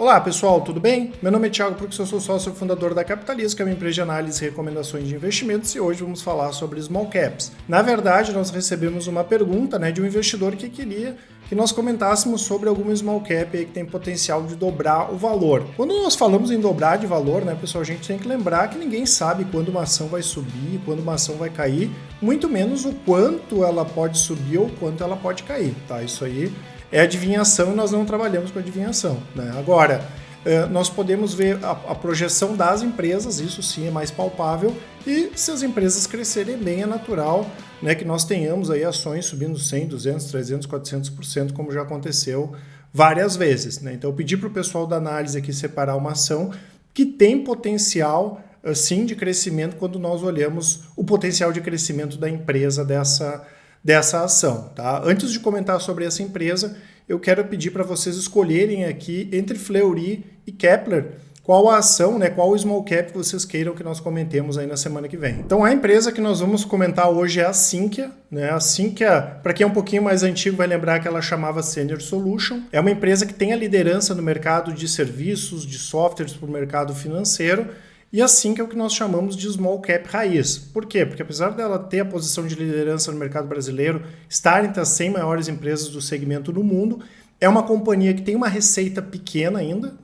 Olá pessoal, tudo bem? Meu nome é Thiago Prux, eu sou sócio fundador da Capitalizo, que é uma empresa de análise e recomendações de investimentos, e hoje vamos falar sobre small caps. Na verdade, nós recebemos uma pergunta de um investidor que queria que nós comentássemos sobre alguma small cap aí que tem potencial de dobrar o valor. Quando nós falamos em dobrar de valor, pessoal, a gente tem que lembrar que ninguém sabe quando uma ação vai subir, quando uma ação vai cair, muito menos o quanto ela pode subir ou quanto ela pode cair, tá? Isso aí é adivinhação e nós não trabalhamos com adivinhação, Agora, nós podemos ver a projeção das empresas, isso sim é mais palpável, e se as empresas crescerem bem, é natural que nós tenhamos aí ações subindo 100, 200, 300, 400%, como já aconteceu várias vezes. Então, eu pedi para o pessoal da análise aqui separar uma ação que tem potencial, sim, de crescimento quando nós olhamos o potencial de crescimento da empresa dessa ação. Tá? Antes de comentar sobre essa empresa, eu quero pedir para vocês escolherem aqui entre Fleury e Kepler qual a ação, qual o small cap que vocês queiram que nós comentemos aí na semana que vem. Então a empresa que nós vamos comentar hoje é a Sinqia. A Sinqia, para quem é um pouquinho mais antigo, vai lembrar que ela chamava Senior Solution. É uma empresa que tem a liderança no mercado de serviços, de softwares para o mercado financeiro. E assim que é o que nós chamamos de small cap raiz. Por quê? Porque apesar dela ter a posição de liderança no mercado brasileiro, estar entre as 100 maiores empresas do segmento no mundo, é uma companhia que tem uma receita pequena ainda,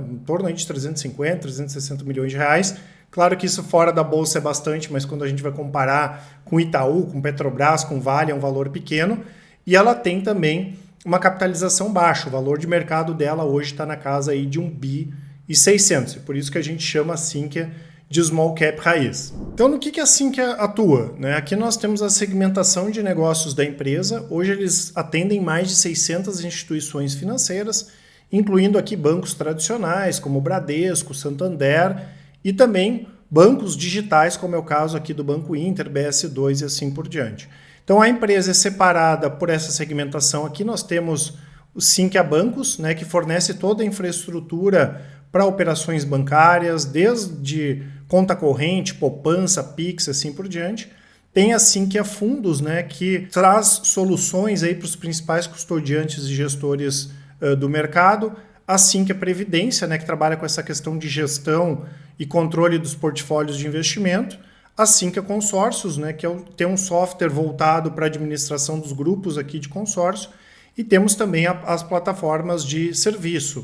em torno aí de 350, 360 milhões de reais. Claro que isso fora da bolsa é bastante, mas quando a gente vai comparar com Itaú, com Petrobras, com Vale, é um valor pequeno. E ela tem também uma capitalização baixa. O valor de mercado dela hoje está na casa aí de 1 bi e 600, por isso que a gente chama a Sinqia de small cap raiz. Então, no que a Sinqia atua? Aqui nós temos a segmentação de negócios da empresa. Hoje eles atendem mais de 600 instituições financeiras, incluindo aqui bancos tradicionais, como Bradesco, Santander, e também bancos digitais, como é o caso aqui do Banco Inter, BS2 e assim por diante. Então, a empresa é separada por essa segmentação. Aqui nós temos o Sinqia Bancos, que fornece toda a infraestrutura para operações bancárias, desde conta corrente, poupança, Pix, assim por diante. Tem a Sinqia Fundos, que traz soluções para os principais custodiantes e gestores do mercado. A Sinqia Previdência, que trabalha com essa questão de gestão e controle dos portfólios de investimento. A Sinqia Consórcios, que tem um software voltado para a administração dos grupos aqui de consórcio. E temos também as plataformas de serviço.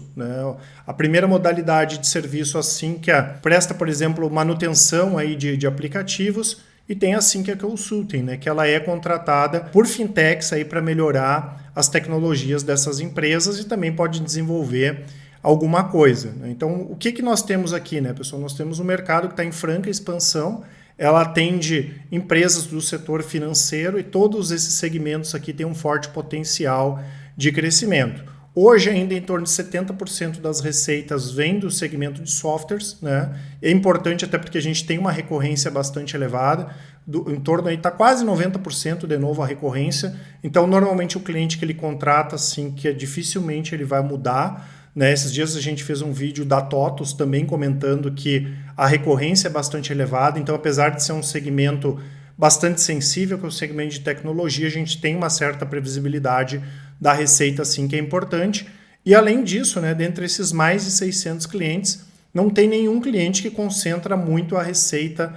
A primeira modalidade de serviço, a Sinqia presta, por exemplo, manutenção aí de aplicativos, e tem a Sinqia Consulting, que ela é contratada por fintechs para melhorar as tecnologias dessas empresas e também pode desenvolver alguma coisa. Então, o que nós temos aqui, pessoal? Nós temos um mercado que está em franca expansão. Ela atende empresas do setor financeiro e todos esses segmentos aqui têm um forte potencial de crescimento. Hoje, ainda em torno de 70% das receitas vem do segmento de softwares. É importante até porque a gente tem uma recorrência bastante elevada, em torno aí está quase 90% de novo a recorrência. Então, normalmente o cliente que ele contrata, assim, que dificilmente ele vai mudar. Esses dias a gente fez um vídeo da TOTUS também comentando que a recorrência é bastante elevada, então apesar de ser um segmento bastante sensível, que é o segmento de tecnologia, a gente tem uma certa previsibilidade da receita, sim, que é importante. E além disso, dentre esses mais de 600 clientes, não tem nenhum cliente que concentra muito a receita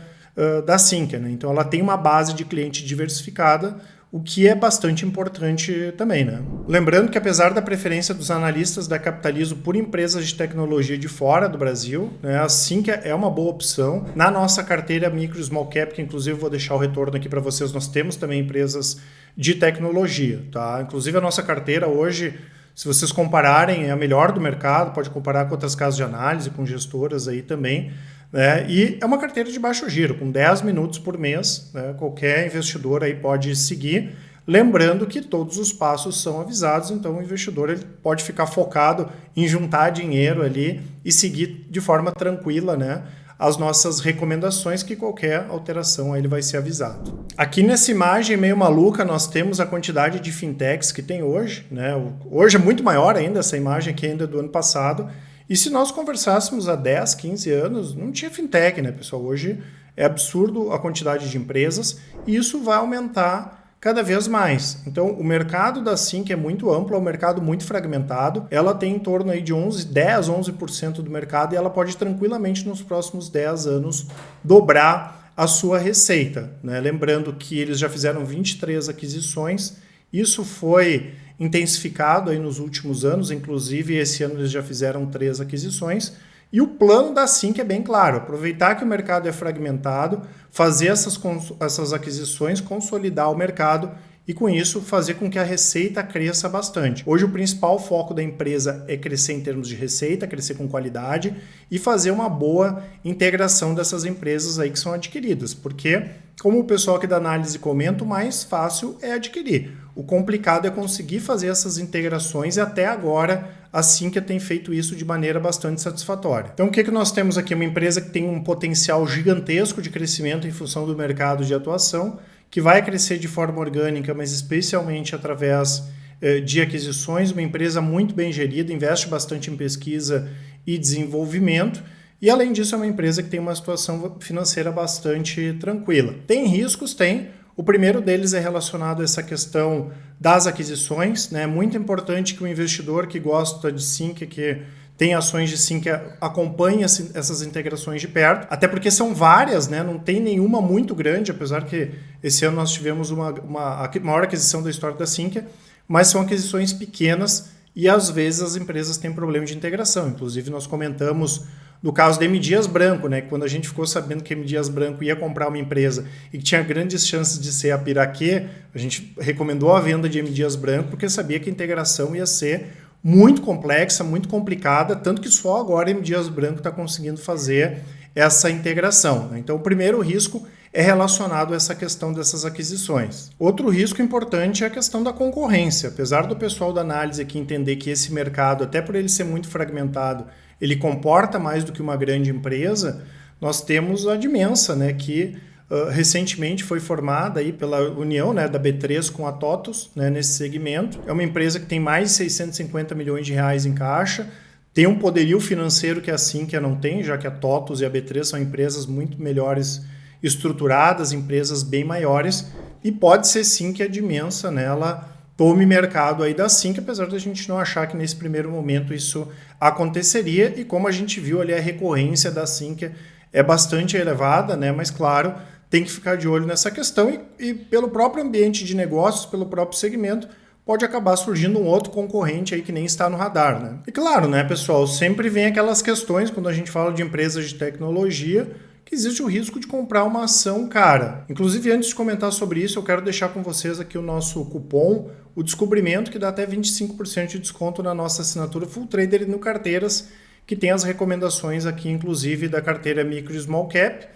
da Sinqia. Então ela tem uma base de cliente diversificada, o que é bastante importante também. Lembrando que apesar da preferência dos analistas da Capitalizo por empresas de tecnologia de fora do Brasil, a Sinqia é uma boa opção. Na nossa carteira Micro e Small Cap, que inclusive vou deixar o retorno aqui para vocês, nós temos também empresas de tecnologia. Tá? Inclusive a nossa carteira hoje, se vocês compararem, é a melhor do mercado, pode comparar com outras casas de análise, com gestoras aí também. E é uma carteira de baixo giro, com 10 minutos por mês, qualquer investidor aí pode seguir, lembrando que todos os passos são avisados, então o investidor ele pode ficar focado em juntar dinheiro ali e seguir de forma tranquila, as nossas recomendações, que qualquer alteração aí ele vai ser avisado. Aqui nessa imagem meio maluca nós temos a quantidade de fintechs que tem hoje, Hoje é muito maior ainda essa imagem aqui ainda do ano passado. E se nós conversássemos há 10, 15 anos, não tinha fintech, pessoal? Hoje é absurdo a quantidade de empresas e isso vai aumentar cada vez mais. Então, o mercado da Sinqia é muito amplo, é um mercado muito fragmentado. Ela tem em torno aí de 11% do mercado e ela pode tranquilamente nos próximos 10 anos dobrar a sua receita, né? Lembrando que eles já fizeram 23 aquisições, isso foi intensificado aí nos últimos anos, inclusive esse ano eles já fizeram 3 aquisições. E o plano da Sinqia é bem claro, aproveitar que o mercado é fragmentado, fazer essas aquisições, consolidar o mercado e, com isso, fazer com que a receita cresça bastante. Hoje, o principal foco da empresa é crescer em termos de receita, crescer com qualidade e fazer uma boa integração dessas empresas aí que são adquiridas, porque, como o pessoal aqui da análise comenta, o mais fácil é adquirir. O complicado é conseguir fazer essas integrações e até agora a Sinqia tem feito isso de maneira bastante satisfatória. Então o que nós temos aqui? Uma empresa que tem um potencial gigantesco de crescimento em função do mercado de atuação, que vai crescer de forma orgânica, mas especialmente através de aquisições, uma empresa muito bem gerida, investe bastante em pesquisa e desenvolvimento, e além disso é uma empresa que tem uma situação financeira bastante tranquila. Tem riscos? Tem. O primeiro deles é relacionado a essa questão das aquisições, né? É muito importante que o investidor que gosta de Sinqia, que tem ações de Sinqia, acompanhe essas integrações de perto, até porque são várias, né? Não tem nenhuma muito grande, apesar que esse ano nós tivemos a maior aquisição da história da Sinqia, mas são aquisições pequenas e às vezes as empresas têm problema de integração. Inclusive nós comentamos no caso da M. Dias Branco, né? Quando a gente ficou sabendo que a M. Dias Branco ia comprar uma empresa e que tinha grandes chances de ser a Piraquê, a gente recomendou a venda de M. Dias Branco porque sabia que a integração ia ser muito complexa, muito complicada, tanto que só agora a M. Dias Branco está conseguindo fazer essa integração, né? Então o primeiro risco é relacionado a essa questão dessas aquisições. Outro risco importante é a questão da concorrência. Apesar do pessoal da análise aqui entender que esse mercado, até por ele ser muito fragmentado, ele comporta mais do que uma grande empresa, nós temos a Dimensa, né, que recentemente foi formada aí pela união, né, da B3 com a TOTVS, né, nesse segmento. É uma empresa que tem mais de 650 milhões de reais em caixa, tem um poderio financeiro que a Sinqia não tem, já que a TOTVS e a B3 são empresas muito melhores estruturadas, empresas bem maiores, e pode ser sim que a Dimensa, né, ela tome mercado aí da Sinqia, apesar de a gente não achar que nesse primeiro momento isso aconteceria, e como a gente viu ali, a recorrência da Sinqia é bastante elevada, né, mas claro, tem que ficar de olho nessa questão e pelo próprio ambiente de negócios, pelo próprio segmento, pode acabar surgindo um outro concorrente aí que nem está no radar, né? E claro, né, pessoal, sempre vem aquelas questões quando a gente fala de empresas de tecnologia, que existe o risco de comprar uma ação cara. Inclusive, antes de comentar sobre isso, eu quero deixar com vocês aqui o nosso cupom, o Descobrimento, que dá até 25% de desconto na nossa assinatura Full Trader no Carteiras, que tem as recomendações aqui, inclusive, da carteira Micro e Small Cap.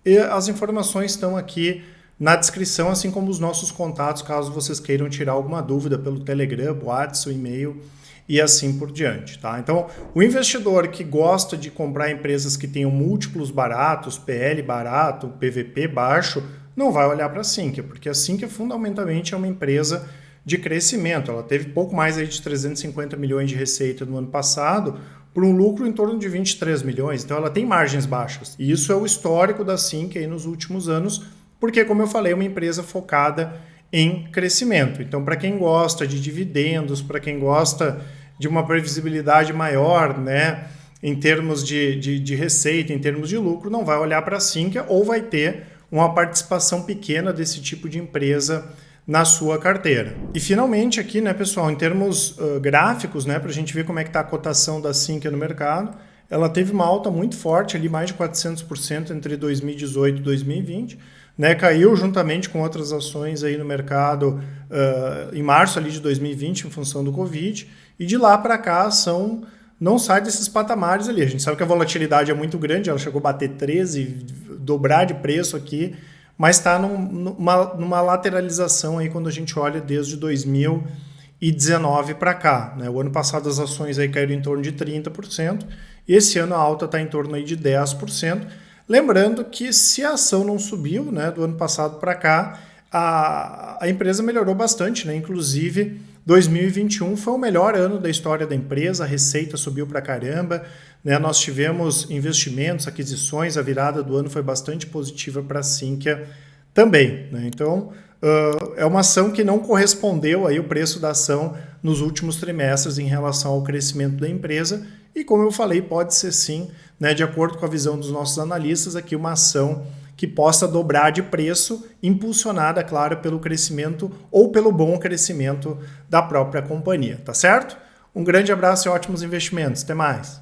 E as informações estão aqui na descrição, assim como os nossos contatos, caso vocês queiram tirar alguma dúvida pelo Telegram, WhatsApp, e-mail e assim por diante, tá? Então, o investidor que gosta de comprar empresas que tenham múltiplos baratos, PL barato, PVP baixo, não vai olhar para a Sinqia, porque a Sinqia fundamentalmente é uma empresa de crescimento. Ela teve pouco mais aí de 350 milhões de receita no ano passado, por um lucro em torno de 23 milhões. Então, ela tem margens baixas. E isso é o histórico da Sinqia aí nos últimos anos, porque, como eu falei, é uma empresa focada em crescimento. Então, para quem gosta de dividendos, para quem gosta de uma previsibilidade maior, né, em termos de receita, em termos de lucro, não vai olhar para a Sinqia ou vai ter uma participação pequena desse tipo de empresa na sua carteira. E finalmente aqui, né, pessoal, em termos gráficos, né, para a gente ver como é que está a cotação da Sinqia no mercado, ela teve uma alta muito forte, ali mais de 400% entre 2018 e 2020, né, caiu juntamente com outras ações aí no mercado em março ali de 2020 em função do Covid, e de lá para cá a ação não sai desses patamares ali. A gente sabe que a volatilidade é muito grande, ela chegou a bater 13, dobrar de preço aqui, mas está numa lateralização aí quando a gente olha desde 2019 para cá, né? O ano passado as ações aí caíram em torno de 30%, e esse ano a alta está em torno aí de 10%. Lembrando que se a ação não subiu, né, do ano passado para cá, a empresa melhorou bastante, né? Inclusive 2021 foi o melhor ano da história da empresa, a receita subiu para caramba, né? Nós tivemos investimentos, aquisições, a virada do ano foi bastante positiva para a Sinqia também, né? Então, é uma ação que não correspondeu aí o preço da ação nos últimos trimestres em relação ao crescimento da empresa e, como eu falei, pode ser sim, né, de acordo com a visão dos nossos analistas, aqui uma ação que possa dobrar de preço, impulsionada, claro, pelo crescimento ou pelo bom crescimento da própria companhia, tá certo? Um grande abraço e ótimos investimentos. Até mais!